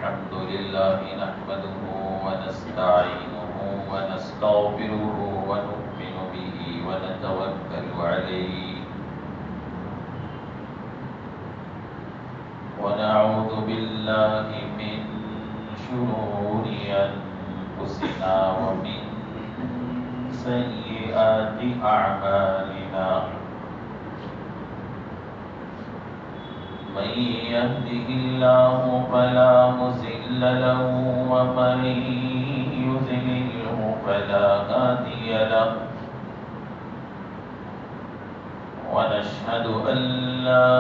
الحمد لله نحمده ونستعينه ونستغفره ونؤمن به ونتوكل عليه ونعوذ بالله من شرور أنفسنا ومن سيئات أعمالنا من يهده الله فلا مضل له ومن يضلله فلا هادي له ونشهد أن لا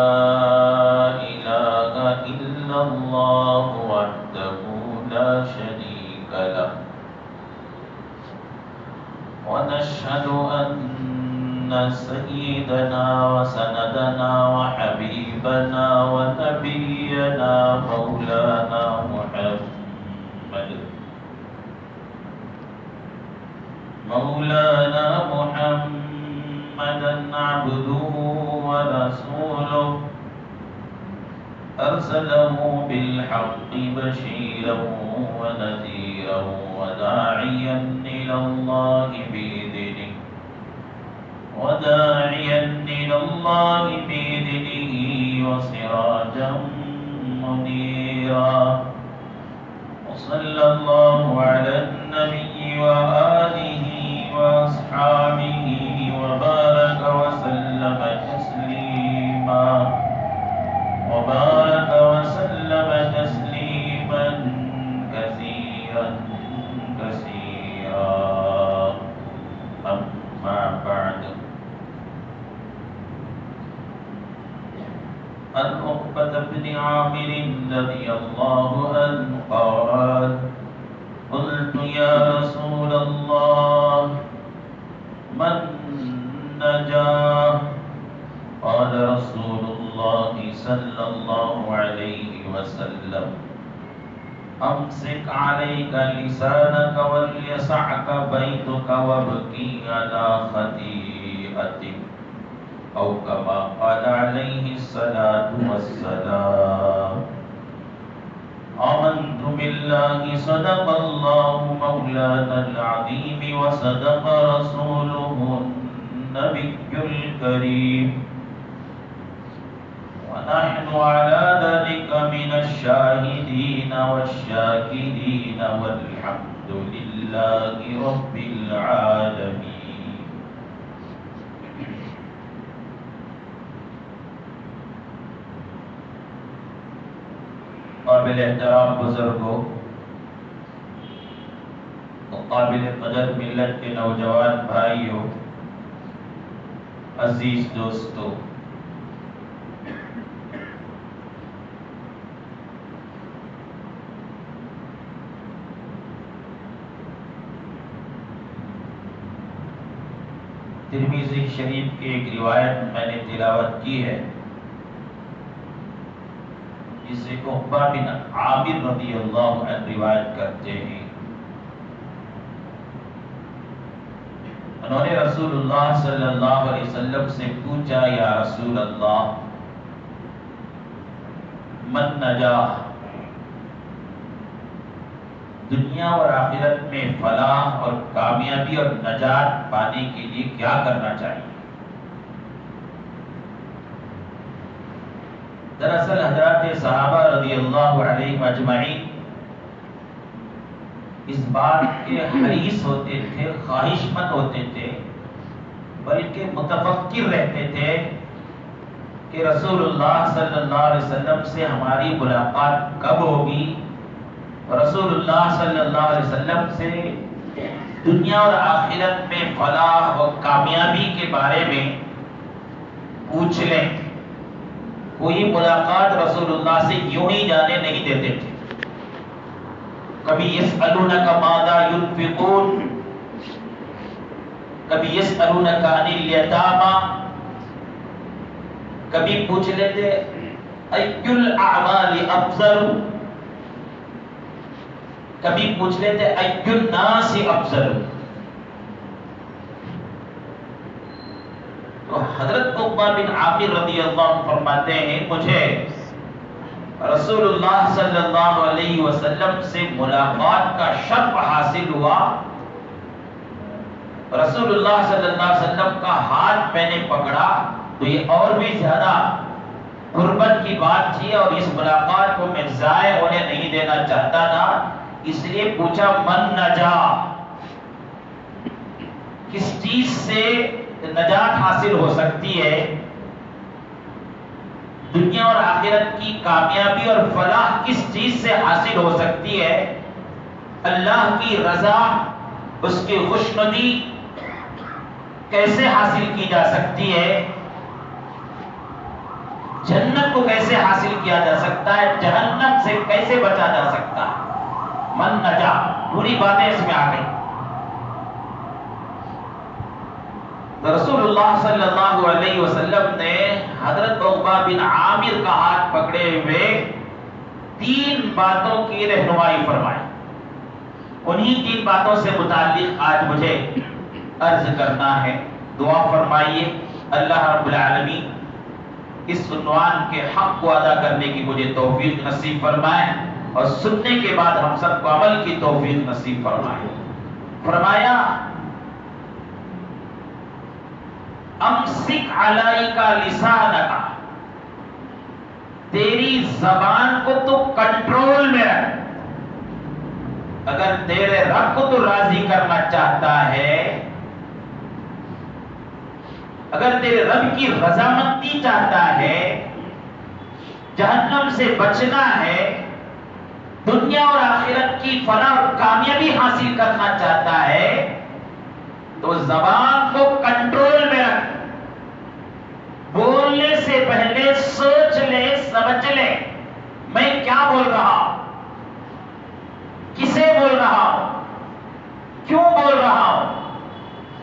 إله إلا الله وحده لا شريك له ونشهد أن سيدنا وسندنا وحبيبنا ونبينا مولانا محمدا عبده ورسوله أرسله بالحق بشيرا ونذيرا وداعيا إلى الله بإذنه وسراجا منيرا وصلى الله على النبي وآله وأصحابه وبارك وسلم تسليما كثيرا أما بعد عن عقبة بن عامر رضي الله عنه قال قلت يا رسول الله من نجا قال رسول الله صلى الله عليه وسلم أمسك عليك لسانك وليسعك بيتك وابكي على خطيئتك أو كما قال عليه الصلاة والسلام آمنت بالله صدق الله مولانا العظيم وصدق رسوله النبي الكريم ونحن على ذلك من الشاهدين والشاكرين والحمد لله رب العالمين قابل احترام بزرگوں، قابل قدر ملت کے نوجوان بھائیوں، عزیز دوستوں، ترمذی شریف کی ایک روایت میں نے تلاوت کی ہے جسے عقبہ بن عامر رضی اللہ عنہ روایت کرتے ہیں۔ انہوں نے رسول اللہ صلی اللہ علیہ وسلم سے پوچھا یا رسول اللہ من نجا، دنیا اور آخرت میں فلاح اور کامیابی اور نجات پانے کے لیے کیا کرنا چاہیے؟ دراصل حضرات صحابہ رضی اللہ علیہم اجمعین اس بات کے حریص ہوتے تھے، خواہش مند ہوتے تھے، بلکہ متفکر رہتے تھے کہ رسول اللہ صلی اللہ علیہ وسلم سے ہماری ملاقات کب ہوگی، رسول اللہ صلی اللہ علیہ وسلم سے دنیا اور آخرت میں فلاح و کامیابی کے بارے میں پوچھ لیں۔ کوئی ملاقات رسول اللہ سے یوں ہی جانے نہیں دیتے تھے۔ کبھی یسألونک ماذا ينفقون، کبھی یسألونک عن الیتامی، کبھی پوچھ لیتے ای الاعمال افضل، کبھی پوچھ لیتے ای الناس افضل۔ تو حضرت عقبہ بن عامر رضی اللہ عنہ فرماتے ہیں مجھے رسول اللہ صلی اللہ علیہ وسلم سے ملاقات کا شرف حاصل ہوا، رسول اللہ صلی اللہ علیہ وسلم کا ہاتھ میں نے پکڑا تو یہ اور بھی زیادہ قربت کی بات تھی، اور اس ملاقات کو میں ضائع ہونے نہیں دینا چاہتا تھا، اس لیے پوچھا من نجا، کس چیز سے نجات حاصل ہو سکتی ہے، دنیا اور آخرت کی کامیابی اور فلاح کس چیز سے حاصل ہو سکتی ہے، اللہ کی رضا، اس کی خوشنودی کیسے حاصل کی جا سکتی ہے، جنت کو کیسے حاصل کیا جا سکتا ہے، جہنم سے کیسے بچا جا سکتا ہے، من نجا، پوری باتیں اس میں آ گئی۔ تو رسول اللہ صلی اللہ علیہ وسلم نے حضرت عقبہ بن عامر کا ہاتھ پکڑے ہوئے 3 باتوں کی رہنمائی فرمائی۔ انہی 3 باتوں سے متعلق آج مجھے عرض کرنا ہے۔ دعا فرمائیے اللہ رب العالمین اس عنوان کے حق کو ادا کرنے کی مجھے توفیق نصیب فرمائے، اور سننے کے بعد ہم سب کو عمل کی توفیق نصیب فرمائے۔ فرمایا امسک علیک لسانک، تیری زبان کو تو کنٹرول میں رکھ، اگر تیرے رب کو تو راضی کرنا چاہتا ہے، اگر تیرے رب کی رضامندی چاہتا ہے، جہنم سے بچنا ہے، دنیا اور آخرت کی فلاح اور کامیابی حاصل کرنا چاہتا ہے، تو زبان کو کنٹرول میں رکھ، بولنے سے پہلے سوچ لے، سمجھ لے میں کیا بول رہا ہوں، کسے بول رہا ہوں، کیوں بول رہا ہوں،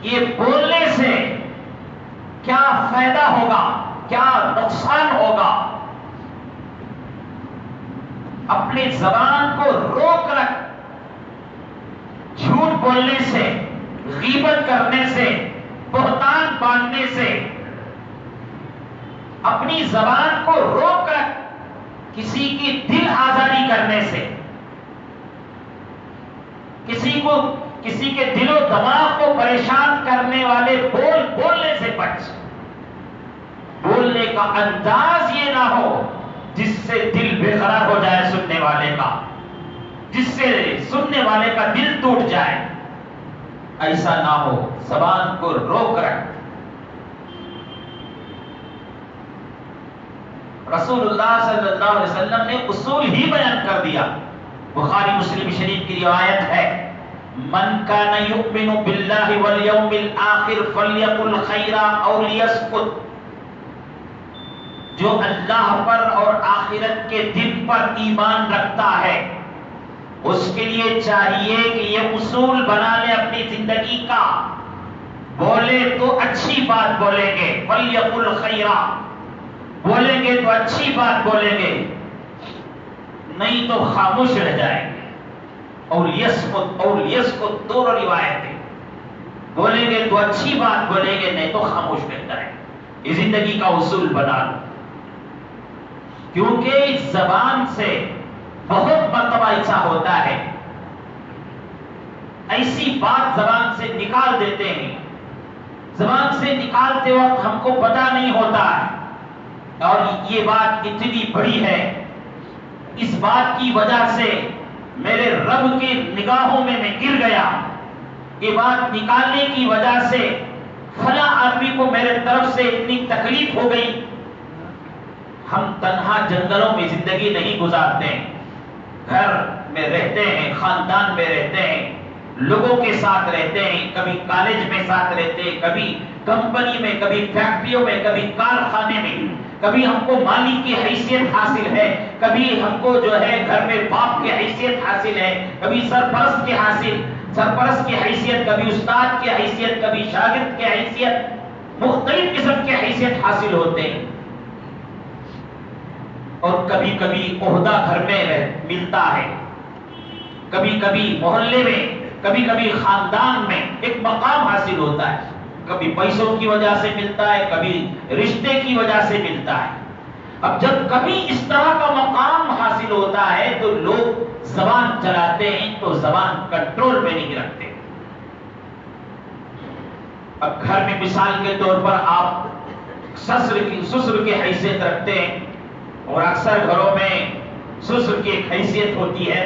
یہ بولنے سے کیا فائدہ ہوگا، کیا نقصان ہوگا۔ اپنی زبان کو روک رکھ، جھوٹ بولنے سے، غیبت کرنے سے، بہتان باندھنے سے اپنی زبان کو روک رکھ، کسی کی دل آزاری کرنے سے، کسی کے دل و دماغ کو پریشان کرنے والے بولنے سے بچ۔ بولنے کا انداز یہ نہ ہو جس سے دل بے قرار ہو جائے سننے والے کا، جس سے سننے والے کا دل ٹوٹ جائے، ایسا نہ ہو، زبان کو روک رکھ۔ رسول اللہ صلی اللہ علیہ وسلم نے اصول ہی بیان کر دیا۔ بخاری مسلم شریف کی روایت ہے، من کان یؤمن باللہ والیوم الآخر فلیقل خیرا او لیسکت، جو اللہ پر اور آخرت کے دن پر ایمان رکھتا ہے، اس کے لیے چاہیے کہ یہ اصول بنا لے اپنی زندگی کا، بولے تو اچھی بات بولیں گے، فلیقل خیرا، بولیں گے تو اچھی بات بولیں گے، نہیں تو خاموش رہ جائیں گے، اور یسکت دونوں روایتیں، بولیں گے تو اچھی بات بولیں گے، نہیں تو خاموش رہ جائیں گے۔ یہ زندگی کا اصول بنا لو، کیونکہ اس زبان سے بہت مرتبہ ایسا ہوتا ہے، ایسی بات زبان سے نکال دیتے ہیں، زبان سے نکالتے وقت ہم کو پتہ نہیں ہوتا ہے، اور یہ بات اتنی بڑی ہے، اس بات کی وجہ سے میرے رب کی نگاہوں میں گر گیا، یہ بات نکالنے کی وجہ سے فلاں آدمی کو میرے طرف سے اتنی تکلیف ہو گئی۔ ہم تنہا جنگلوں میں زندگی نہیں گزارتے ہیں، گھر میں رہتے ہیں، خاندان میں رہتے ہیں، لوگوں کے ساتھ رہتے ہیں، کبھی کالج میں ساتھ رہتے ہیں، کبھی کمپنی میں، کبھی فیکٹریوں میں، کبھی کارخانے میں، کبھی ہم کو مالک کی حیثیت حاصل ہے، کبھی ہم کو جو ہے گھر میں باپ کی حیثیت حاصل ہے، کبھی سرپرست کی حیثیت، کبھی استاد کی حیثیت، کبھی شاگرد کی حیثیت، مختلف قسم کی حیثیت حاصل ہوتے ہیں، اور کبھی کبھی عہدہ گھر میں ملتا ہے، کبھی کبھی محلے میں، کبھی کبھی خاندان میں ایک مقام حاصل ہوتا ہے، کبھی پیسوں کی وجہ سے ملتا ہے، کبھی رشتے کی وجہ سے ملتا ہے۔ اب جب کبھی اس طرح کا مقام حاصل زبان چلاتے ہیں تو زبان کنٹرول میں نہیں رکھتے. اب گھر میں مثال کے طور پر آپ سسر کی حیثیت رکھتے ہیں اور اکثر گھروں میں سسر کی ایک حیثیت ہوتی ہے.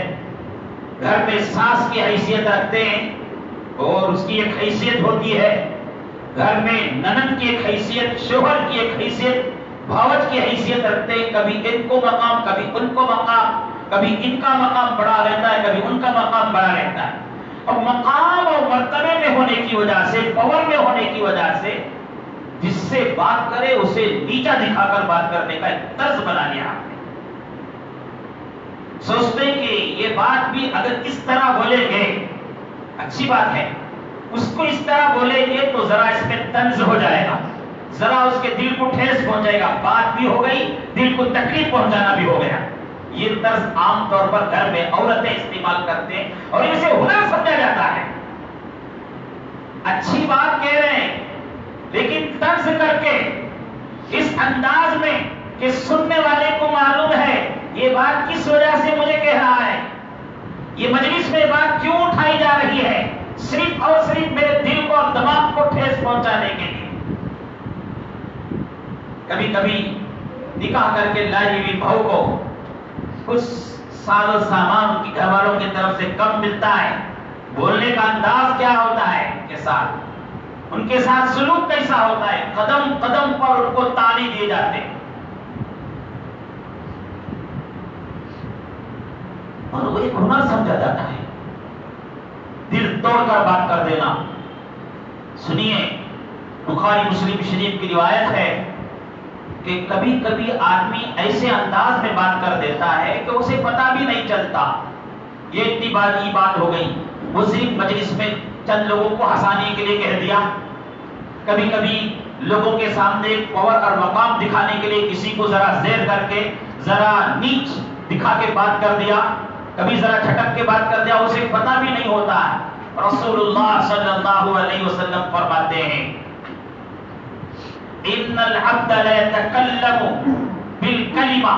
گھر میں ساس کی حیثیت رکھتے ہیں اور اس کی ایک حیثیت ہوتی ہے. گھر میں ننند کی ایک حیثیت, شوہر کی ایک حیثیت, بھاوج کی حیثیت رکھتے ہیں. کبھی ان کو مقام, کبھی ان کو مقام, کبھی ان کا مقام بڑا رہتا ہے, کبھی ان کا مقام بڑا رہتا ہے. اور مقام اور مرتبے میں ہونے کی وجہ سے, پاور میں ہونے کی وجہ سے جس سے بات کرے اسے نیچا دکھا کر بات کرنے کا ایک طرز بنا لیا آپ نے. سوچتے ہیں کہ یہ بات بھی اگر اس طرح بولیں گے اچھی بات ہے, اس کو اس طرح بولیں گے تو ذرا اس میں طنز ہو جائے گا, ذرا اس کے دل کو ٹھیس پہنچے گا, بات بھی ہو گئی, دل کو تکلیف پہنچانا بھی ہو گیا. یہ طرز عام طور پر گھر میں عورتیں استعمال کرتے ہیں اور اسے ہنر سمجھا جاتا ہے. اچھی بات کہہ رہے ہیں لیکن طرز کر کے اس انداز میں کہ سننے والے کو معلوم ہے یہ بات کس وجہ سے مجھے کہہ رہا ہے, یہ مجلس میں بات کیوں اٹھائی جا رہی ہے, صرف اور صرف میرے دل کو اور دماغ کو ٹھیس پہنچانے کے لیے. کبھی کبھی نکاح کر کے لائی ہوئی بہو کو کچھ ساز و سامان ان کی گھر والوں کی طرف سے کم ملتا ہے. بولنے کا انداز کیا ہوتا ہے ان کے ساتھ, ان کے ساتھ سلوک کیسا ہوتا ہے, قدم قدم پر ان کو تانے دیے جاتے ہیں اور وہ ایک ہنر سمجھا جاتا ہے, دل توڑ کر بات کر دینا. سنیے, بخاری مسلم شریف کی روایت ہے کہ کبھی کبھی آدمی ایسے انداز میں بات کر دیتا ہے کہ اسے پتہ بھی نہیں چلتا. یہ اتنی بات ہو گئی, وہ صرف مجلس میں چند لوگوں کو ہنسانے کے لیے کہہ دیا. کبھی کبھی لوگوں کے سامنے پاور اور مقام دکھانے کے لیے کسی کو ذرا زیر کر کے, ذرا نیچ دکھا کے بات کر دیا, کبھی ذرا جھٹک کے بات کر دیا, اسے پتہ بھی نہیں ہوتا ہے. رسول اللہ صلی اللہ علیہ وسلم فرماتے ہیں ان العبد لا يتكلم بالكلمة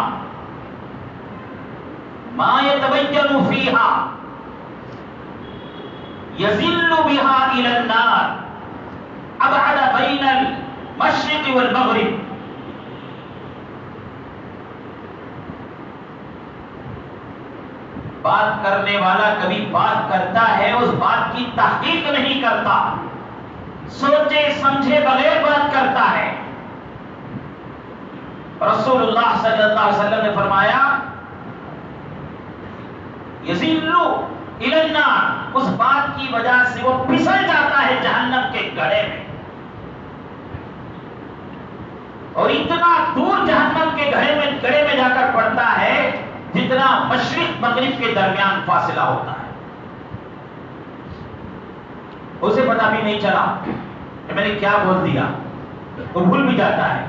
ما يتبين فيها يزل بها إلى النار أبعد بين المشرق والمغرب. بات کرنے والا کبھی بات کرتا ہے, اس بات کی تحقیق نہیں کرتا, سوچے سمجھے بغیر بات کرتا ہے. رسول اللہ صلی اللہ علیہ وسلم نے فرمایا یزل الی النار, اس بات کی وجہ سے وہ پھسل جاتا ہے جہنم کے گڑھے میں, اور اتنا دور جہنم کے گڑھے میں جا کر پڑتا ہے جتنا مشرق مغرب کے درمیان فاصلہ ہوتا ہے. اسے پتہ بھی نہیں چلا کہ میں نے کیا بول دیا, وہ بھول بھی جاتا ہے.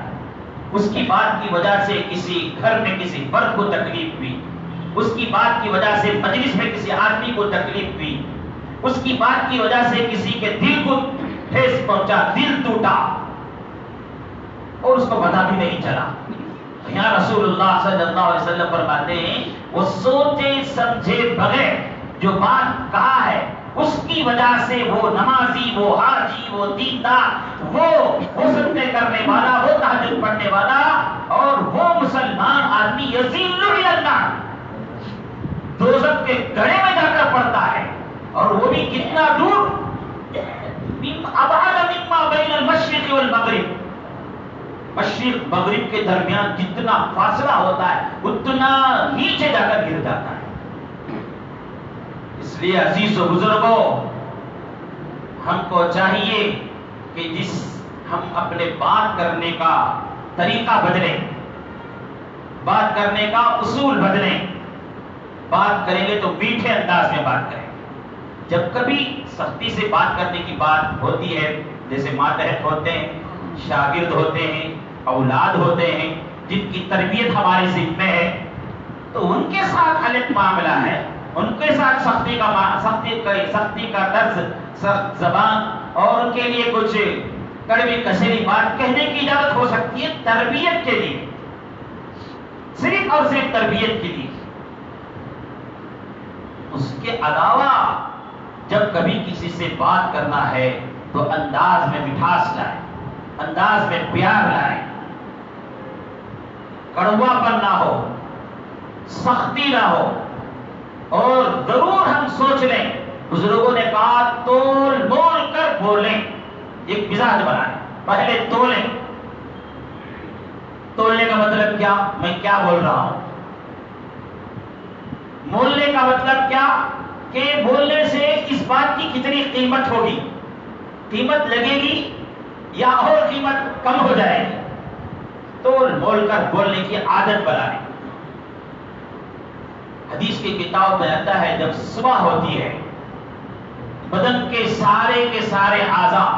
اس کی بات کی وجہ سے کسی گھر میں کسی فرد کو تکلیف ہوئی, اس کی بات کی وجہ سے مجلس میں کسی آدمی کو تکلیف ہوئی, اس کی بات کی وجہ سے کسی کے دل کو ٹھیس پہنچا, دل ٹوٹا اور اس کو پتہ بھی نہیں چلا. یہاں رسول اللہ صلی اللہ علیہ وسلم فرماتے ہیں وہ سوچے سمجھے بغیر جو بات کہا ہے اس کی وجہ سے وہ نمازی, وہ حاجی, وہ دیندار, وہ سجدے کرنے والا, وہ تہجد پڑھنے والا اور وہ مسلمان آدمی یزیل الی النار, دوزخ کے گڑھے میں جا کر پڑتا ہے. اور وہ بھی کتنا دور, ابعد مما بین المشرق والمغرب, مشرق مغرب کے درمیان جتنا فاصلہ ہوتا ہے اتنا نیچے جا کر گر جاتا ہے. اس لیے عزیز و بزرگوں, ہم کو چاہیے کہ ہم اپنے بات کرنے کا طریقہ بدلیں, بات کرنے کا اصول بدلیں. بات کریں گے تو میٹھے انداز میں بات کریں. جب کبھی سختی سے بات کرنے کی بات ہوتی ہے, جیسے ماتحت ہوتے ہیں, شاگرد ہوتے ہیں, اولاد ہوتے ہیں جن کی تربیت ہمارے ذمہ ہے, تو ان کے ساتھ الگ معاملہ ہے, ان کے ساتھ سختی کا طرز, سخت زبان اور ان کے لیے کچھ کڑوی کشیری بات کہنے کی اجازت ہو سکتی ہے تربیت کے لیے, صرف اور صرف تربیت کے لیے. کے علاوہ جب کبھی کسی سے بات کرنا ہے تو انداز میں مٹھاس لائیں، انداز میں پیار لائیں، کڑوا پن نہ ہو، سختی نہ ہو، اور ضرور ہم سوچ لیں، بزرگوں نے کہا تول مول کر بولیں، ایک مزاج بنائیں، پہلے تولیں۔ تولنے کا مطلب کیا؟ میں کیا بول رہا ہوں؟ مولنے کا مطلب کیا کہ بولنے سے اس بات کی کتنی قیمت ہوگی، قیمت لگے گی یا اور قیمت کم ہو جائے گی، تول مول کر بولنے کی عادت بنائیں۔ حدیث کی کتاب میں آتا ہے جب صبح ہوتی ہے بدن کے سارے اعضاء،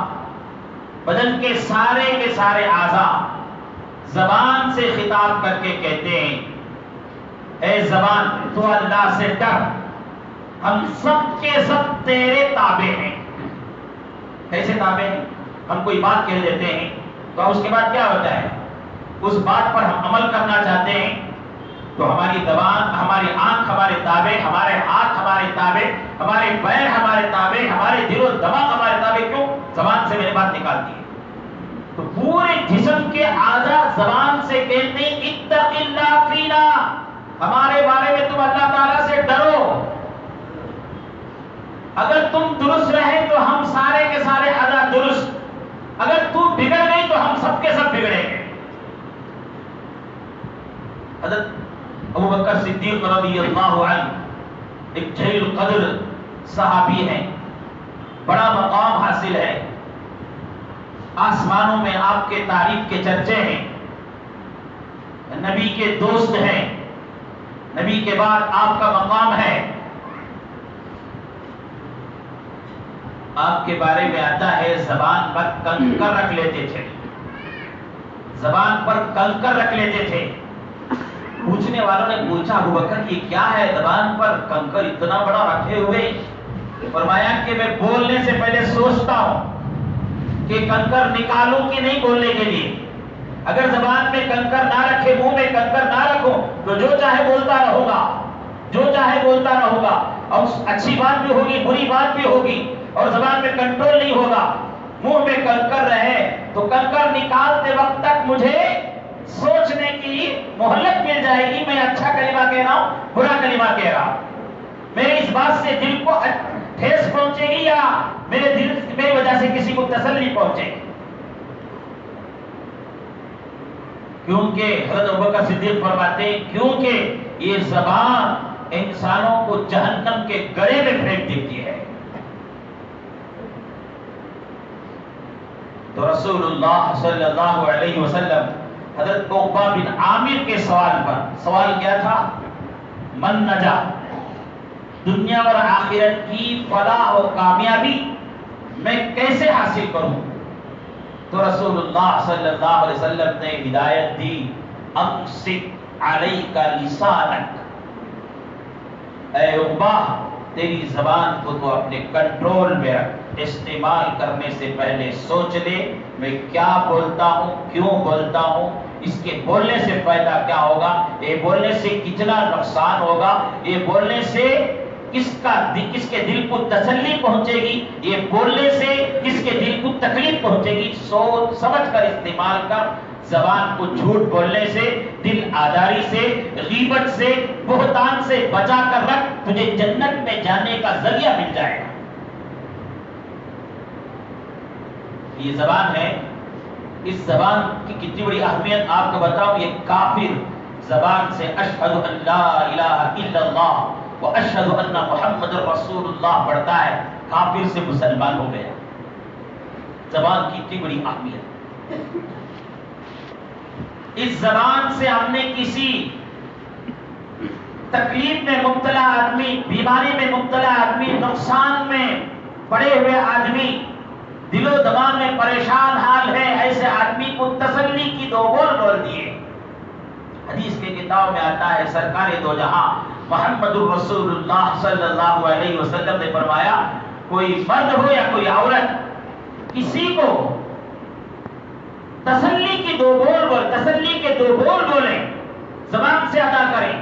بدن کے سارے اعضاء زبان سے خطاب کر کے کہتے ہیں اے زبان تو اللہ سے ڈر، ہم سب کے سب تیرے تابع ہیں۔ کیسے تابع ہیں؟ ہم کوئی بات کہہ دیتے ہیں تو اس کے بعد کیا ہوتا ہے؟ اس بات پر ہم عمل کرنا چاہتے ہیں تو ہماری زبان، ہماری آنکھ ہمارے تابع، ہمارے ہاتھ ہمارے تابع، ہمارے پیر ہمارے تابع، ہمارے دل و دماغ ہمارے تابع۔ کیوں؟ زبان سے میں نے بات نکالتی ہے۔ تو پورے جسم کے اعضاء زبان سے کہتے ہیں اتق اللہ فینا، ہمارے بارے میں تم اللہ تعالیٰ سے ڈرو، اگر تم درست رہے تو ہم سارے کے سارے اعضاء درست، اگر تو بگڑ گئی تو ہم سب کے سب بگڑیں گے۔ حضرت ابوبکر صدیق رضی اللہ عنہ ایک جلیل القدر صحابی ہیں، بڑا مقام حاصل ہے، آسمانوں میں آپ کے تعریف کے چرچے ہیں، نبی کے دوست ہیں، نبی کے بعد آپ کا مقام ہے۔ آپ کے بارے میں آتا ہے زبان پر کنکر رکھ لیتے تھے، زبان پر کنکر رکھ لیتے تھے۔ پوچھنے والوں نے پوچھا ابوبکر یہ کیا ہے زبان پر کنکر اتنا بڑا رکھے ہوئے؟ فرمایا کہ میں بولنے سے پہلے سوچتا ہوں کہ کنکر نکالوں کہ نہیں بولنے کے لیے۔ اگر زبان میں کنکر نہ رکھے، منہ میں کنکر نہ رکھو تو جو چاہے بولتا رہوں گا، جو چاہے بولتا رہوں گا، اور اچھی بات بھی ہوگی بری بات بھی ہوگی، اور زبان میں کنٹرول نہیں ہوگا، منہ میں کنکر رہے تو کنکر نکالتے وقت تک مجھے سوچنے کی مہلت مل جائے گی، میں اچھا کلمہ کہہ رہا ہوں برا کلمہ کہہ رہا ہوں، میرے اس بات سے دل کو ٹھیس پہنچے گی یا میرے دل میری وجہ سے کسی کو تسلی پہنچے گی۔ کیونکہ حضرت ابوبکر صدیق فرماتے ہیں کیونکہ یہ زبان انسانوں کو جہنم کے گڑھے میں پھینک دیتی ہے۔ تو رسول اللہ صلی اللہ علیہ وسلم حضرت عقبہ بن عامر کے سوال کیا تھا؟ من نجا، دنیا اور آخرت کی فلاح و کامیابی میں کیسے حاصل کروں؟ تو رسول اللہ صلی اللہ علیہ وسلم نے ہدایت دی امسک علیک لسانک، اے عقبہ تیری زبان کو تو اپنے کنٹرول میں رکھ، استعمال کرنے سے پہلے سوچ لے میں کیا بولتا ہوں، کیوں بولتا ہوں، اس کے بولنے سے فائدہ کیا ہوگا، یہ بولنے سے کتنا نقصان ہوگا، یہ بولنے سے کس کے دل کو تسلی پہنچے گی، یہ بولنے سے کس کے دل کو تکلیف پہنچے گی، سوچ سمجھ کر استعمال کر۔ زبان کو جھوٹ بولنے سے، دل آزاری سے، غیبت سے، بہتان سے بچا کر رکھ، تجھے جنت میں جانے کا ذریعہ مل جائے گا۔ یہ زبان ہے، اس زبان کی کتنی بڑی اہمیت آپ کو بتاؤں۔ یہ کافر زبان سے اشہد ان لا الہ الا اللہ واشہد ان محمد رسول اللہ پڑھتا ہے، کافر سے مسلمان ہو گیا۔ زبان کی اتنی بڑی اہمیت، اس زبان سے ہم نے کسی تکلیف میں مبتلا آدمی، بیماری میں مبتلا آدمی، نقصان میں پڑے ہوئے آدمی، دل و دماغ میں پریشان حال ہے، ایسے آدمی کو تسلی کی دو بول دیے۔ حدیث کے کتاب میں آتا ہے سرکار دو جہاں محمد الرسول اللہ صلی اللہ علیہ وسلم نے فرمایا کوئی مرد ہو یا کوئی عورت کسی کو تسلی کے دو بول بولیں، زبان سے ادا کریں،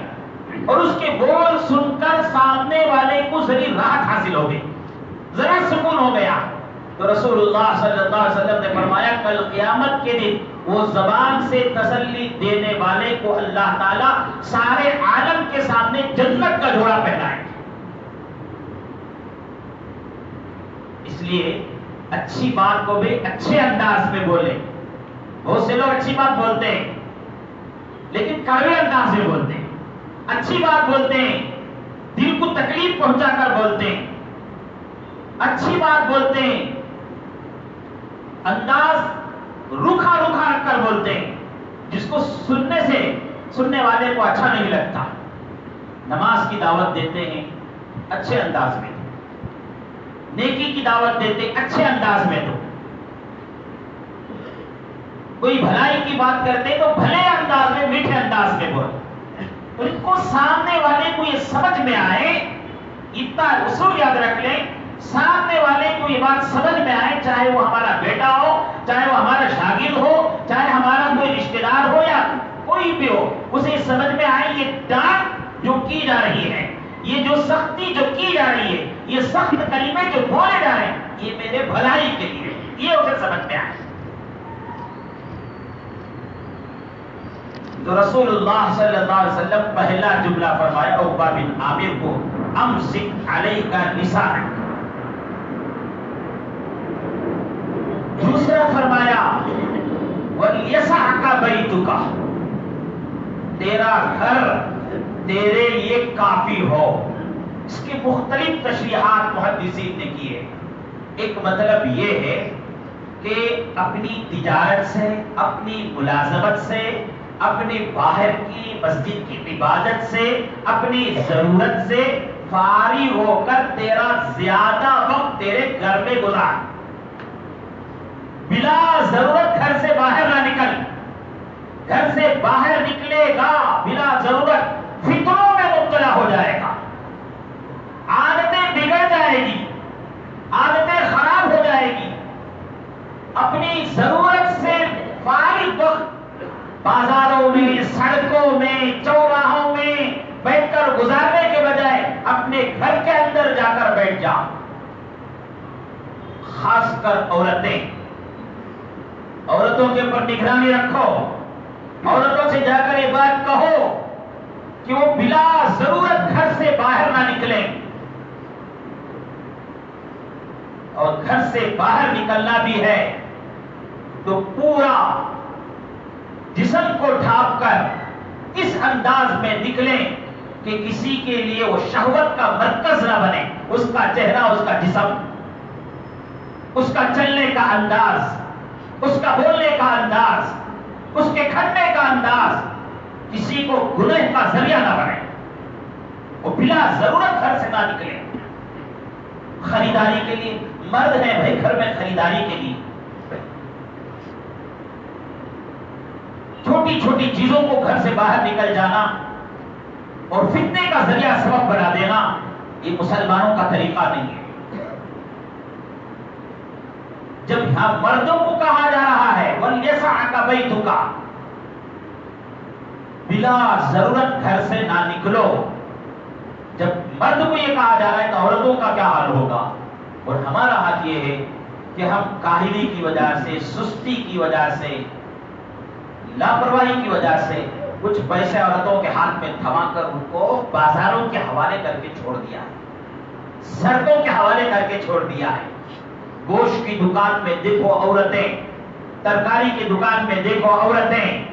اور اس کے بول سن کر سامنے والے کو ذری راحت حاصل ہو گئی، ذرا سکون ہو گیا، تو رسول اللہ صلی اللہ علیہ وسلم نے فرمایا کل قیامت کے دن وہ زبان سے تسلی دینے والے کو اللہ تعالیٰ سارے عالم کے سامنے جنت کا جوڑا پہنائے۔ اس لیے اچھی بات کو بھی اچھے انداز میں بولیں۔ بہت سے لوگ اچھی بات بولتے ہیں لیکن کڑوے انداز میں بولتے ہیں، اچھی بات بولتے ہیں دل کو تکلیف پہنچا کر بولتے ہیں، اچھی بات بولتے ہیں انداز روکھا روکھا رکھ کر بولتے ہیں، جس کو سننے والے کو اچھا نہیں لگتا۔ نماز کی دعوت دیتے ہیں اچھے انداز میں، نیکی کی دعوت دیتے اچھے انداز میں، تو کوئی بھلائی کی بات کرتے تو بھلے انداز میں، میٹھے انداز میں بولے، تو ان کو سامنے والے کو یہ سمجھ میں آئے، اتنا اصول یاد رکھ لیں، سامنے والے کو یہ بات سمجھ میں آئے، چاہے وہ ہمارا بیٹا ہو، چاہے وہ ہمارا شاگرد ہو، چاہے ہمارا کوئی رشتہ دار ہو یا کوئی بھی ہو، اسے سمجھ میں آئے یہ ڈانٹ جو کی جا رہی ہے، یہ جو سختی جو کی جا رہی ہے، یہ سخت کلمے جو بولے جا رہے ہیں، یہ میرے بھلائی کے لیے، یہ اسے سمجھ میں آئے۔ تو رسول اللہ صلی اللہ علیہ وسلم پہلا جملہ فرمایا عقبہ بن عامر کو، امسک علیک لسانک۔ دوسرا فرمایا وَلْيَسَعْكَ بَيْتُكَ، تیرا گھر تیرے لیے کافی ہو۔ اس کی مختلف تشریحات محدثین نے کی ہے۔ ایک مطلب یہ ہے کہ اپنی تجارت سے، اپنی ملازمت سے، اپنی باہر کی مسجد کی عبادت سے، اپنی ضرورت سے فارغ ہو کر تیرا زیادہ وقت تیرے گھر میں گزار، بلا ضرورت گھر سے باہر نہ نکل۔ گھر سے باہر نکلے گا بلا ضرورت فتنوں میں مبتلا ہو جائے گا، عادتیں بگڑ جائے گی، عادتیں خراب ہو جائے گی۔ اپنی ضرورت سے فارغ وقت بازاروں میں، سڑکوں میں، چوراہوں میں بیٹھ کر گزارنے کے بجائے اپنے گھر کے اندر جا کر بیٹھ جا۔ خاص کر عورتوں کے اوپر نگرانی رکھو، عورتوں سے جا کر یہ بات کہو کہ وہ بلا ضرورت گھر سے باہر نہ نکلیں، اور گھر سے باہر نکلنا بھی ہے تو پورا جسم کو ڈھانپ کر اس انداز میں نکلیں کہ کسی کے لیے وہ شہوت کا مرکز نہ بنے، اس کا چہرہ، اس کا جسم، اس کا چلنے کا انداز، اس کا بولنے کا انداز، اس کے کھڑنے کا انداز کسی کو گناہ کا ذریعہ نہ بنے، وہ بلا ضرورت گھر سے نہ نکلے۔ خریداری کے لیے مرد ہیں بھائی، گھر میں خریداری کے لیے چھوٹی چھوٹی چیزوں کو گھر سے باہر نکل جانا اور فتنے کا ذریعہ سبب بنا دینا، یہ مسلمانوں کا طریقہ نہیں ہے۔ جب یہاں مردوں کو کہا جا رہا ہے وَلْيَسَعْكَ بَيْتُكَ، بلا ضرورت گھر سے نہ نکلو، جب مرد کو یہ کہا جا رہا ہے تو عورتوں کا کیا حال ہوگا؟ اور ہمارا حال یہ ہے کہ ہم کاہلی کی وجہ سے، سستی کی وجہ سے، لاپرواہی کی وجہ سے کچھ پیسے عورتوں کے ہاتھ میں تھما کر ان کو بازاروں کے حوالے کر کے چھوڑ دیا ہے، سڑکوں کے حوالے کر کے چھوڑ دیا ہے۔ گوشت کی دکان میں دیکھو عورتیں، ترکاری کی دکان میں دیکھو عورتیں،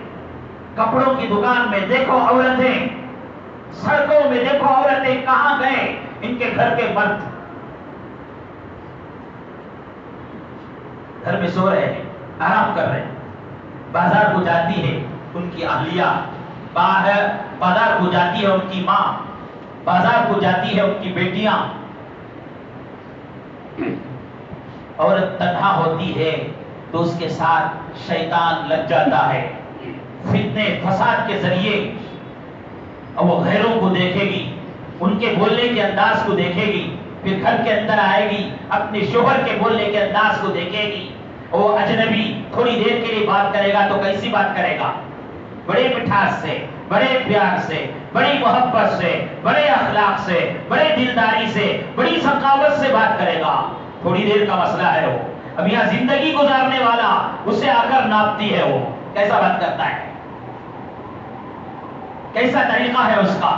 کپڑوں کی دکان میں دیکھو عورتیں، سڑکوں میں دیکھو عورتیں، کہاں گئے ان کے گھر کے مرد؟ گھر میں سو رہے ہیں، آرام کر رہے ہیں۔ بازار کو جاتی ہے ان کی اہلیہ، باہر بازار کو جاتی ہے ان کی ماں، بازار کو جاتی ہے ان کی بیٹیاں۔ عورت تنہا ہوتی ہے تو اس کے ساتھ شیطان لگ جاتا ہے، فتنے فساد کے ذریعے، اور وہ غیروں کو دیکھے گی، ان کے بولنے کے انداز کو دیکھے گی، پھر گھر کے اندر آئے گی، اپنے شوہر کے بولنے کے انداز کو دیکھے گی۔ وہ اجنبی تھوڑی دیر کے لیے بات کرے گا تو کیسی بات کرے گا؟ بڑے مٹھاس سے، بڑے پیار سے، بڑی محبت سے، بڑے اخلاق سے، بڑے دلداری سے، بڑی سخاوت سے بات کرے گا۔ تھوڑی دیر کا مسئلہ ہے وہ، اب یہاں زندگی گزارنے والا اس سے آ کر ناپتی ہے وہ کیسا بات کرتا ہے، کیسا طریقہ ہے اس کا۔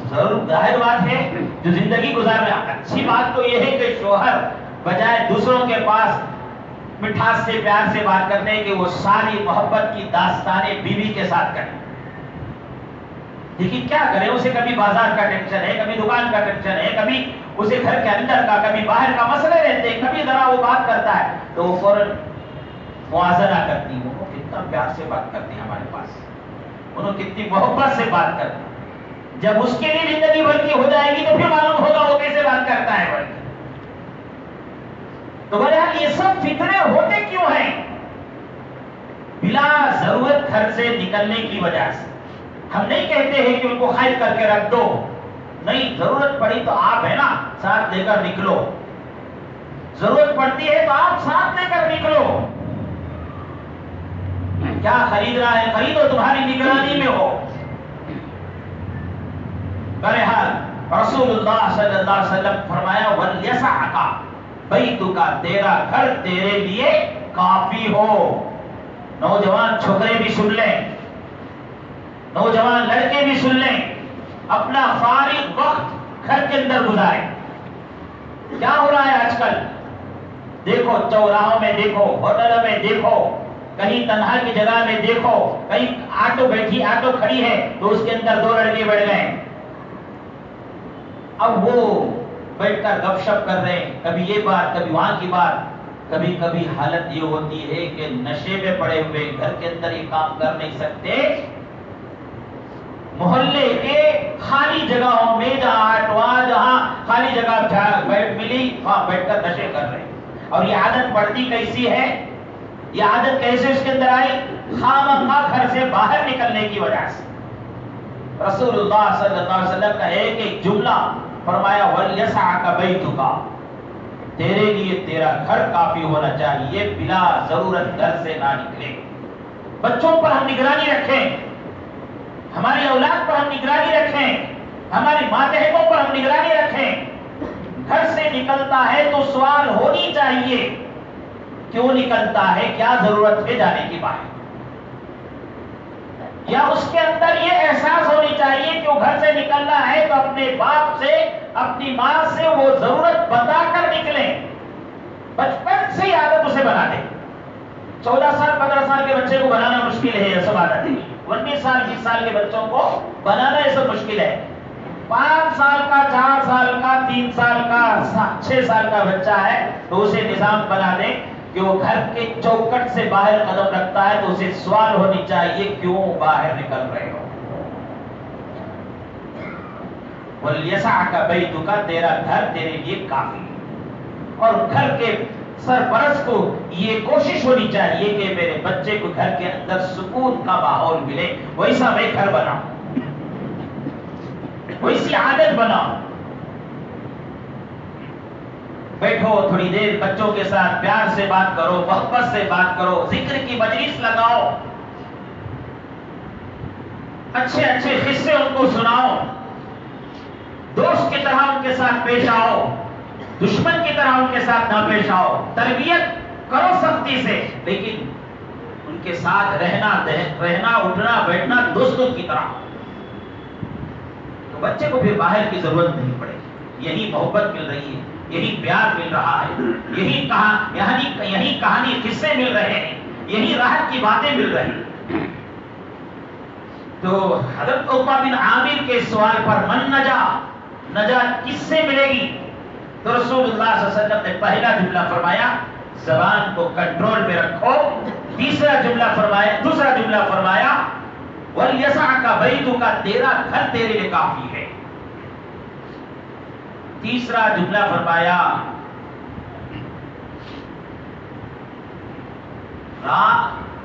ضرور ظاہر بات ہے جو زندگی گزار رہا، اچھی بات تو یہ ہے کہ شوہر بجائے دوسروں کے پاس مٹھاس سے پیار سے بات کرنے کے وہ ساری محبت کی داستانیں بیوی کے ساتھ کریں۔ لیکن کیا کریں، اسے کبھی بازار کا ٹینشن ہے، کبھی دکان کا ٹینشن ہے، کبھی اسے گھر کے اندر کا، کبھی باہر کا مسئلے رہتے ہیں، کبھی ذرا وہ بات کرتا ہے تو وہ فوراً موازنہ کرتی ہے، وہ کتنا پیار سے بات کرتی ہے ہمارے پاس، انہوں کتنی محبت سے بات کرتی ہے۔ جب اس کے لیے زندگی بھر کی ہو جائے گی تو پھر معلوم ہوگا وہ کیسے بات کرتا ہے۔ تو بہرحال یہ سب فتنے ہوتے کیوں ہیں؟ بلا ضرورت گھر سے نکلنے کی وجہ سے۔ ہم نہیں کہتے ہیں کہ ان کو قید کر کے رکھ دو، نہیں، ضرورت پڑی تو آپ ہے نا ساتھ لے کر نکلو، ضرورت پڑتی ہے تو آپ ساتھ لے کر نکلو۔ کیا خرید رہا ہے خریدو، تمہاری نگرانی میں ہو۔ بہرحال رسول اللہ صلی اللہ علیہ وسلم فرمایا وَلْيَسَعْكَ بَيْتُكَ، تیرا گھر تیرے لیے کافی ہو۔ نوجوان چھوکرے بھی سن لیں، نوجوان لڑکے بھی سن لیں، اپنا فارغ وقت گھر کے اندر گزاریں۔ کیا ہو رہا ہے آج کل؟ دیکھو چوراہوں میں دیکھو، ہوٹلوں میں دیکھو، کہیں تنہا کی جگہ میں دیکھو، کہیں آٹو کھڑی ہے تو اس کے اندر 2 لڑکے بیٹھ گئے، اب وہ بیٹھ کر گپ شپ کر رہے ہیں، کبھی یہ بات کبھی وہاں کی بات۔ کبھی کبھی حالت یہ ہوتی ہے کہ نشے میں پڑے ہوئے گھر کے اندر یہ کام کر نہیں سکتے، محلے کے خالی جگہوں میں جہاں خالی جگہ ملی وہاں بیٹھ کر نشے کر رہے ہیں۔ اور یہ عادت پڑتی کیسی ہے، یہ عادت کیسے اس کے اندر آئی؟ خامخواہ گھر سے باہر نکلنے کی وجہ سے۔ رسول اللہ صلی اللہ علیہ وسلم کا ایک جملہ فرمایا وَلْيَسَعْكَ بَيْتُكَ، تیرے لیے تیرا گھر کافی ہونا چاہیے، بلا ضرورت گھر سے نہ نکلے۔ بچوں پر ہم نگرانی رکھیں، ہماری اولاد پر ہم نگرانی رکھیں، ہماری ماتحتوں پر ہم نگرانی رکھیں۔ گھر سے نکلتا ہے تو سوال ہونی چاہیے کیوں نکلتا ہے، کیا ضرورت ہے جانے کی باہر، یا اس کے اندر یہ احساس ہونی چاہیے کہ وہ گھر سے نکلنا ہے تو اپنے باپ سے اپنی ماں سے وہ ضرورت بتا کر نکلیں، بچپن سے ہی عادت اسے بنا دیں۔ 14 سال 15 سال کے بچے کو بنانا مشکل ہے، یہ سب عادت ہے۔ 19 سال 20 سال کے بچوں کو بنانا یہ سب مشکل ہے۔ 5 سال کا 4 سال کا 3 سال کا 6 سال کا بچہ ہے تو اسے نظام بنا دیں کہ وہ گھر کے چوکٹ سے باہر قدم رکھتا ہے تو اسے سوال ہونی چاہیے کیوں باہر نکل رہے ہو۔ وَلْيَسَعْكَ بَيْتُكَ، تیرا گھر تیرے لیے کافی ہے۔ اور گھر کے سرپرست کو یہ کوشش ہونی چاہیے کہ میرے بچے کو گھر کے اندر سکون کا ماحول ملے، ویسا میں گھر بناؤں، ویسی عادت بناؤں۔ بیٹھو تھوڑی دیر بچوں کے ساتھ پیار سے بات کرو، محبت سے بات کرو، ذکر کی مجلس لگاؤ، اچھے اچھے قصے ان کو سناؤ، دوست کی طرح ان کے ساتھ پیش آؤ، دشمن کی طرح ان کے ساتھ نہ پیش آؤ، تربیت کرو سختی سے، لیکن ان کے ساتھ رہنا اٹھنا بیٹھنا دوستوں کی طرح، تو بچے کو پھر باہر کی ضرورت نہیں پڑے گی۔ یہی محبت مل رہی ہے، یہی پیار مل رہا ہے، یہی کہانی قصے مل رہے ہیں، یہی راحت کی باتیں مل رہی ہیں۔ تو حضرت عقبہ بن عامر کے سوال پر من نجات کس سے ملے گی، تو رسول اللہ صلی اللہ علیہ وسلم نے پہلا جملہ فرمایا زبان کو کنٹرول میں رکھو، دوسرا جملہ فرمایا وَلْيَسَعْكَ بَيْتُكَ، تیرا گھر تیرے لیے کافی ہے۔ تیسرا جملہ فرمایا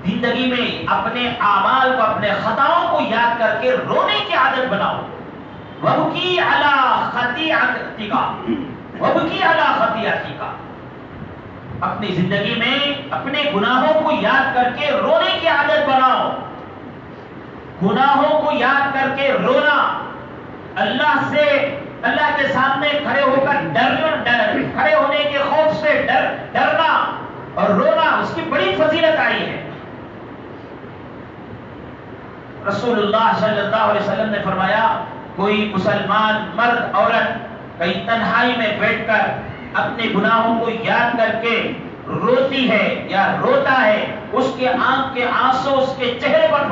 زندگی میں اپنے اعمال کو، اپنے خطاؤں کو یاد کر کے رونے کی عادت بناؤ۔ وَبْكِي عَلَى خَطِيئَتِكَ، وَبْكِي عَلَى خَطِيئَتِكَ، اپنی زندگی میں اپنے گناہوں کو یاد کر کے رونے کی عادت بناؤ۔ گناہوں کو یاد کر کے رونا، اللہ کے سامنے کھڑے ہو کر کھڑے ہونے کے خوف سے ڈرنا اور رونا، اس کی بڑی فضیلت آئی ہے۔ رسول اللہ صلی اللہ علیہ وسلم نے فرمایا کوئی مسلمان مرد عورت کہیں تنہائی میں بیٹھ کر اپنے گناہوں کو یاد کر کے روتی ہے یا روتا ہے، اس کے آنکھ کے آنسو اس کے چہرے پر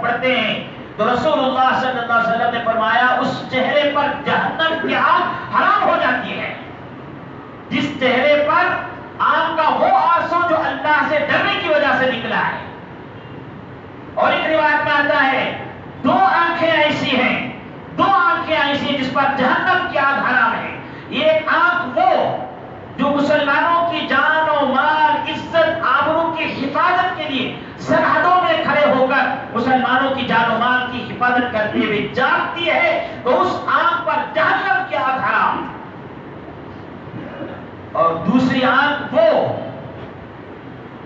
پڑتے ہیں، تو رسول اللہ صلی اللہ علیہ وسلم نے فرمایا اس چہرے پر جہنم کی آگ حرام ہو جاتی ہے۔ جس چہرے پر آنکھ کا وہ آنسو جو اللہ سے ڈرنے کی وجہ سے نکلا ہے۔ اور ایک روایت میں آتا ہے دو آنکھیں ایسی ہیں جس پر جہنم کی آگ حرام ہے۔ یہ ایک آنکھ وہ جو مسلمانوں کی جان و مال، عزت، آبرو کی حفاظت کے لیے سرحدوں میں کھڑے ہو کر مسلمانوں کی جان و مال کی حفاظت کرتے ہوئے جاگتی ہے، تو اس آنکھ پر جہنم کی آگ حرام۔ اور دوسری آنکھ وہ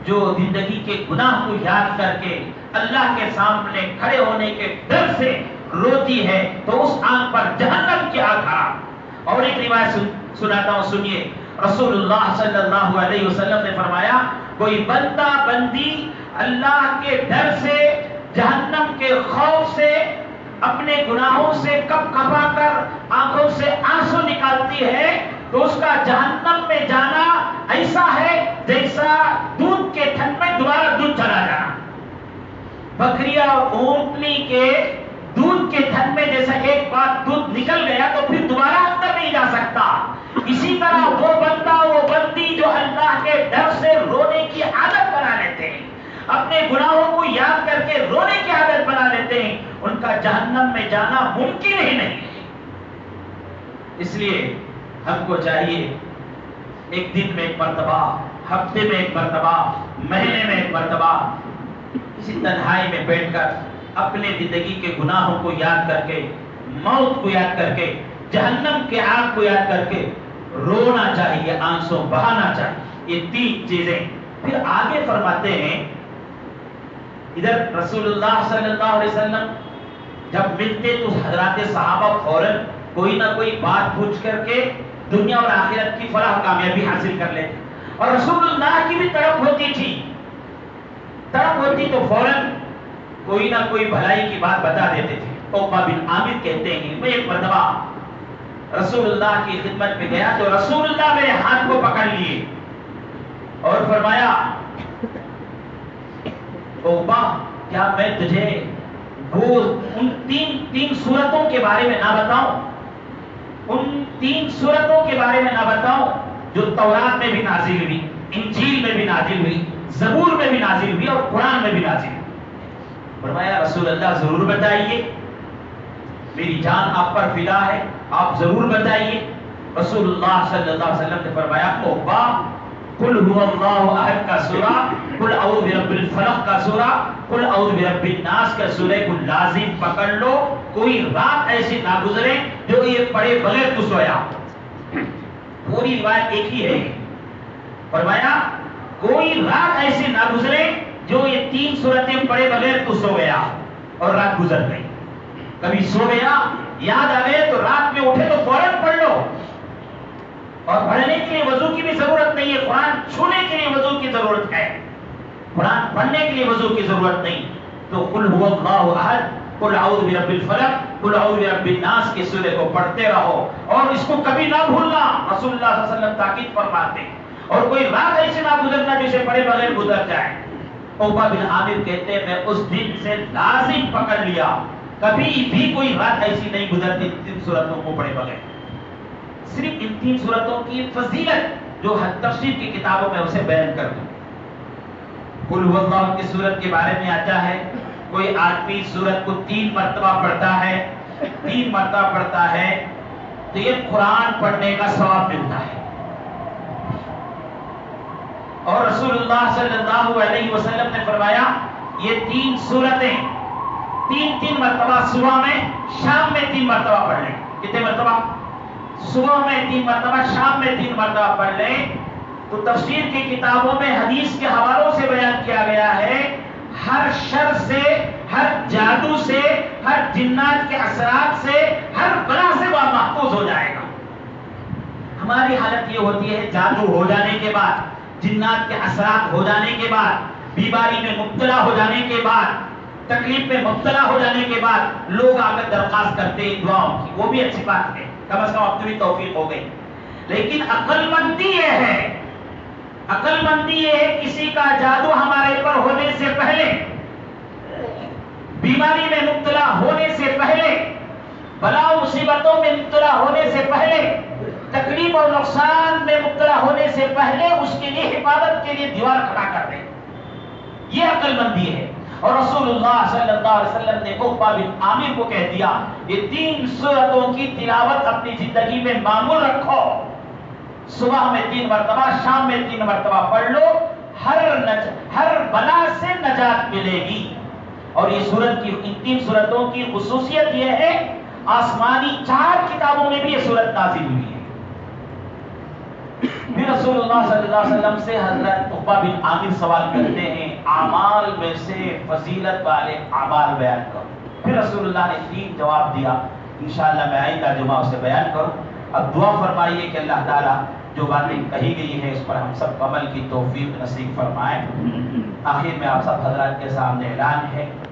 جو زندگی کے گناہ کو یاد کر کے اللہ کے سامنے کھڑے ہونے کے ڈر سے روتی ہے، تو اس آنکھ پر جہنم کی آگ حرام۔ اور ایک روایت سناتا ہوں، سنیے۔ رسول اللہ صلی اللہ علیہ وسلم نے فرمایا کوئی بندہ بندی اللہ کے ڈر سے، جہنم کے خوف سے، اپنے گناہوں سے کپ کپا کر آنکھوں سے آنسو نکالتی ہے، تو اس کا جہنم میں جانا ایسا ہے جیسا دودھ کے تھن میں دوبارہ دودھ چلا جانا۔ بکریا اور اونٹنی کے دودھ کے تھن میں جیسا ایک بار دودھ نکل گیا تو پھر دوبارہ اندر نہیں جا سکتا، اسی طرح وہ بندہ وہ بندی جو اللہ کے ڈر سے رونے کی عادت بنا لیتے ہیں، اپنے گناہوں کو یاد کر کے رونے کی عادت بنا لیتے ہیں، ان کا جہنم میں جانا ممکن ہی نہیں ہے۔ اس لیے ہم کو چاہیے ایک دن میں ایک مرتبہ، ہفتے میں ایک مرتبہ، مہینے میں ایک مرتبہ کسی تنہائی میں بیٹھ کر اپنے زندگی کے گناہوں کو یاد کر کے، موت کو یاد کر کے، جہنم کے آگ کو یاد کر کے رونا چاہیے، آنسو بہانا چاہیے۔ یہ تین چیزیں پھر آگے فرماتے ہیں۔ ادھر رسول اللہ صلی اللہ علیہ وسلم جب ملتے تو حضرات صحابہ فوراً کوئی نہ کوئی بات پوچھ کر کے دنیا اور آخرت کی فلاح کامیابی حاصل کر لیتے، اور رسول اللہ کی بھی طرف ہوتی تو فوراً کوئی نہ کوئی بھلائی کی بات بتا دیتے تھے۔ عقبہ بن عامر کہتے ہیں میں ایک مرتبہ رسول اللہ کی خدمت میں گیا تو رسول اللہ میرے ہاتھ کو پکڑ لیے اور فرمایا عقبہ کیا میں تجھے وہ ان تین سورتوں کے بارے میں نہ بتاؤں، ان 3 سورتوں کے بارے میں نہ بتاؤں جو تورات میں بھی نازل ہوئی، انجیل میں بھی نازل ہوئی، زبور میں بھی نازل ہوئی اور قرآن میں بھی نازل ہوئی؟ فرمایا رسول اللہ ضرور بتائیے، میری جان آپ پر فدا ہے، آپ ضرور بتائیے۔ رسول اللہ صلی اللہ علیہ وسلم نے فرمایا عقبہ قل هو اللہ احد کا سورہ، قل اعوذ برب الفلق کا سورہ، قل اعوذ برب الناس کا سورہ کو لازم پکڑ لو، کوئی رات ایسی نہ گزرے جو یہ پڑھے بغیر تو سویا۔ پوری روایت ایک ہی ہے، فرمایا کوئی رات ایسی نہ گزرے جو یہ 3 سورتیں پڑھے بغیر تو سو گیا اور رات گزر گئی۔ کبھی سو گیا، یاد آ گئے تو رات میں اٹھے تو فوراً پڑھ لو، اور پڑھنے کے لیے وضو کی بھی ضرورت نہیں ہے، قرآن چھونے کے لیے وضو کی ضرورت ہے، قرآن پڑھنے کے لیے وضو کی ضرورت نہیں۔ تو قل هو اللہ احد، قل اعوذ برب الفلق، قل اعوذ برب الناس کے سورے کو پڑھتے رہو، اور اس کو کبھی نہ بھولنا، رسول اللہ صلی اللہ علیہ وسلم تاکید فرماتے ہیں، اور کوئی رات ایسے نہ گزرنا جسے پڑھے بغیر گزر جائے۔ عقبہ بن عامر کہتے ہیں میں اس دن سے لازم پکڑ لیا، کبھی بھی کوئی رات ایسی نہیں گزرتی 3 سورتوں کو پڑھے بغیر۔ صرف ان 3 سورتوں کی فضیلت جو تفسیر کی کتابوں میں اسے بیان کر دوں۔ قل هو اللہ کی سورت کے بارے میں آتا ہے کوئی آدمی سورت کو 3 مرتبہ پڑھتا ہے، 3 مرتبہ پڑھتا ہے تو یہ قرآن پڑھنے کا ثواب ملتا ہے۔ اور رسول اللہ صلی اللہ علیہ وسلم نے فرمایا یہ 3 سورتیں 3 مرتبہ صبح میں، شام میں 3 مرتبہ پڑھ لیں۔ کتنے مرتبہ؟ صبح میں 3 مرتبہ، شام میں 3 مرتبہ پڑھ لیں تو تفسیر کی کتابوں میں حدیث کے حوالوں سے بیان کیا گیا ہے ہر شر سے ہر جادو سے، ہر جنات کے اثرات سے، ہر بلا سے وہ محفوظ ہو جائے گا۔ ہماری حالت یہ ہوتی ہے جادو ہو جانے کے بعد، جنات کے اثرات ہو جانے کے بعد، بیماری میں مبتلا ہو جانے کے بعد، تکلیف میں مبتلا ہو جانے کے بعد لوگ آ کر درخواست کرتے ہیں دعاؤں کی، وہ بھی اچھی بات ہے، کم از کم اب تو بھی توفیق ہو گئی۔ لیکن عقل مندی یہ ہے، عقل مندی یہ ہے کسی کا جادو ہمارے پر ہونے سے پہلے، بیماری میں مبتلا ہونے سے پہلے، بلا مصیبتوں میں مبتلا ہونے سے پہلے، تکلیف اور نقصان میں مبتلا ہونے سے پہلے اس کے لیے حفاظت کے لیے دیوار کھڑا کر دیں، یہ عقل مندی ہے۔ اور رسول اللہ صلی اللہ علیہ وسلم نے عقبہ بن عامر کو کہہ دیا یہ 3 سورتوں کی تلاوت اپنی زندگی میں معمول رکھو، صبح میں 3 مرتبہ، شام میں 3 مرتبہ پڑھ لو، ہر بلا سے نجات ملے گی۔ اور یہ سورت کی، ان 3 سورتوں کی خصوصیت یہ ہے آسمانی 4 کتابوں میں بھی یہ سورت نازل ہوئی ہے۔ پھر رسول اللہ صلی اللہ علیہ وسلم سے حضرت عقبہ بن عامر سوال کرتے ہیں اعمال میں سے فضیلت والے اعمال بیان کرو۔ پھر رسول اللہ نے 3 جواب دیا، انشاءاللہ میں آئندہ جمعہ اسے بیان کروں۔ اب دعا فرمائیے کہ اللہ تعالیٰ جو باتیں کہی گئی ہیں اس پر ہم سب کو عمل کی توفیق نصیب فرمائے۔ آخر میں آپ سب حضرات کے سامنے اعلان ہے